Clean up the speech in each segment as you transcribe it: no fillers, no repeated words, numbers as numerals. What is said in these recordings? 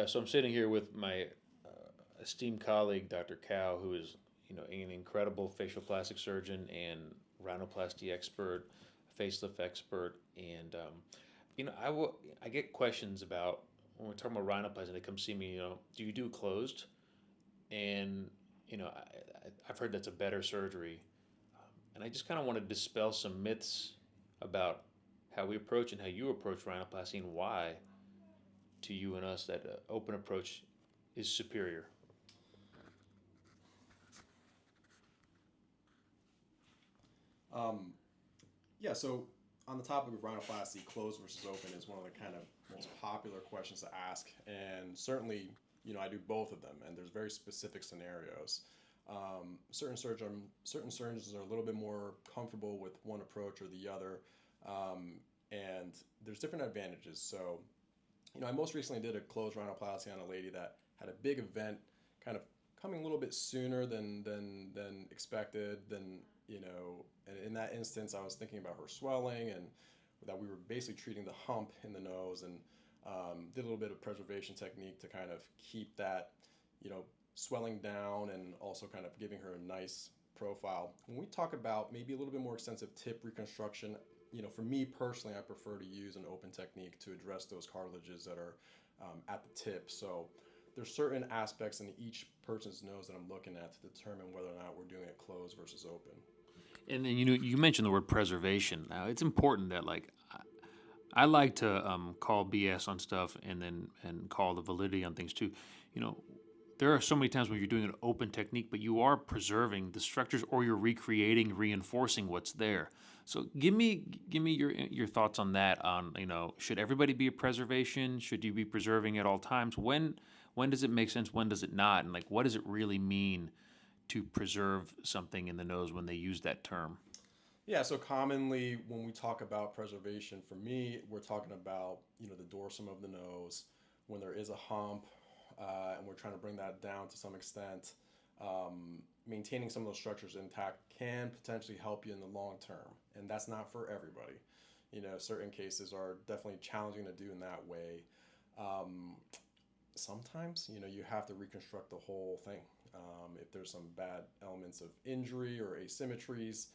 So I'm sitting here with my esteemed colleague, Dr. Cow, who is, an incredible facial plastic surgeon and rhinoplasty expert, facelift expert, and I get questions about when we're talking about rhinoplasty. They come see me. Do you do closed? And I've heard that's a better surgery, and I just kind of want to dispel some myths about how we approach and how you approach rhinoplasty and why to you and us that open approach is superior. Um, yeah, so on the topic of rhinoplasty, closed versus open is one of the kind of most popular questions to ask, and certainly, I do both of them, and there's very specific scenarios. Certain surgeons are a little bit more comfortable with one approach or the other, and there's different advantages. So, I most recently did a closed rhinoplasty on a lady that had a big event, kind of coming a little bit sooner than expected. Than and in that instance, I was thinking about her swelling and that we were basically treating the hump in the nose and did a little bit of preservation technique to kind of keep that, you know, swelling down and also kind of giving her a nice profile. When we talk about maybe a little bit more extensive tip reconstruction, for me personally, I prefer to use an open technique to address those cartilages that are at the tip. So there's certain aspects in each person's nose that I'm looking at to determine whether or not we're doing it closed versus open. And then you mentioned the word preservation. Now it's important that I like to call BS on stuff and call the validity on things too. You know, there are so many times when you're doing an open technique, but you are preserving the structures or you're recreating, reinforcing what's there. So give me your thoughts on that. On should everybody be a preservation? Should you be preserving at all times? When does it make sense? When does it not? And what does it really mean to preserve something in the nose when they use that term? Yeah, so commonly when we talk about preservation, for me, we're talking about, the dorsum of the nose, when there is a hump, and we're trying to bring that down to some extent. Maintaining some of those structures intact can potentially help you in the long term, and that's not for everybody. Certain cases are definitely challenging to do in that way. Um, Sometimes, you have to reconstruct the whole thing. If there's some bad elements of injury or asymmetries,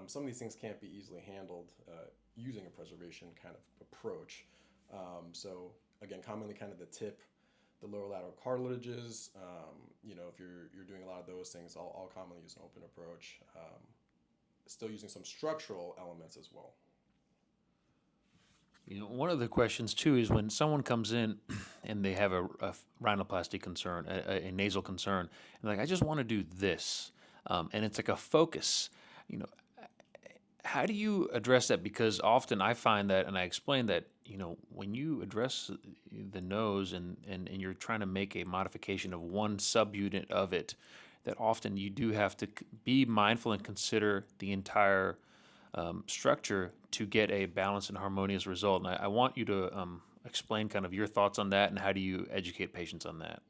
some of these things can't be easily handled using a preservation kind of approach. So again, commonly kind of the tip, the lower lateral cartilages. If you're doing a lot of those things, I'll commonly use an open approach. Still using some structural elements as well. One of the questions too is when someone comes in and they have a rhinoplasty concern, a nasal concern, and like, I just want to do this, and it's like a focus. You know, how do you address that? Because often I find that, and I explain that, when you address the nose and you're trying to make a modification of one subunit of it, that often you do have to be mindful and consider the entire structure to get a balanced and harmonious result. And I want you to explain kind of your thoughts on that and how do you educate patients on that.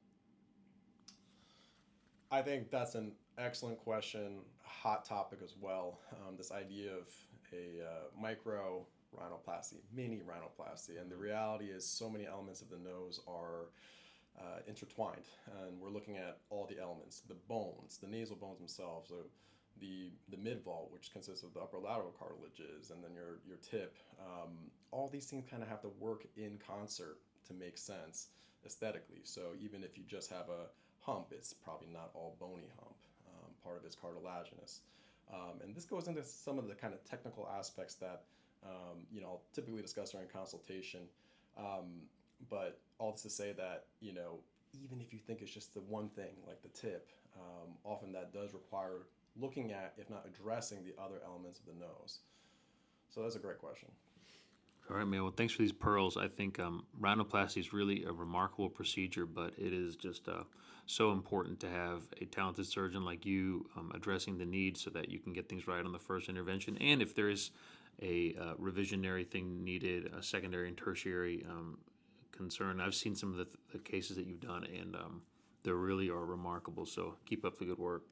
I think that's an excellent question, hot topic as well. This idea of a micro rhinoplasty, mini rhinoplasty, and the reality is so many elements of the nose are intertwined, and we're looking at all the elements, the bones, the nasal bones themselves, so the midvault, which consists of the upper lateral cartilages, and then your tip. All these things kind of have to work in concert to make sense aesthetically. So even if you just have a hump, it's probably not all bony hump. Part of it's cartilaginous. And this goes into some of the kind of technical aspects that I'll typically discuss during consultation. But all this to say that even if you think it's just the one thing, like the tip, often that does require looking at, if not addressing, the other elements of the nose. So that's a great question. All right, man. Well, thanks for these pearls. I think rhinoplasty is really a remarkable procedure, but it is just so important to have a talented surgeon like you addressing the needs so that you can get things right on the first intervention. And if there is a revisionary thing needed, a secondary and tertiary concern, I've seen some of the cases that you've done, and they really are remarkable. So keep up the good work.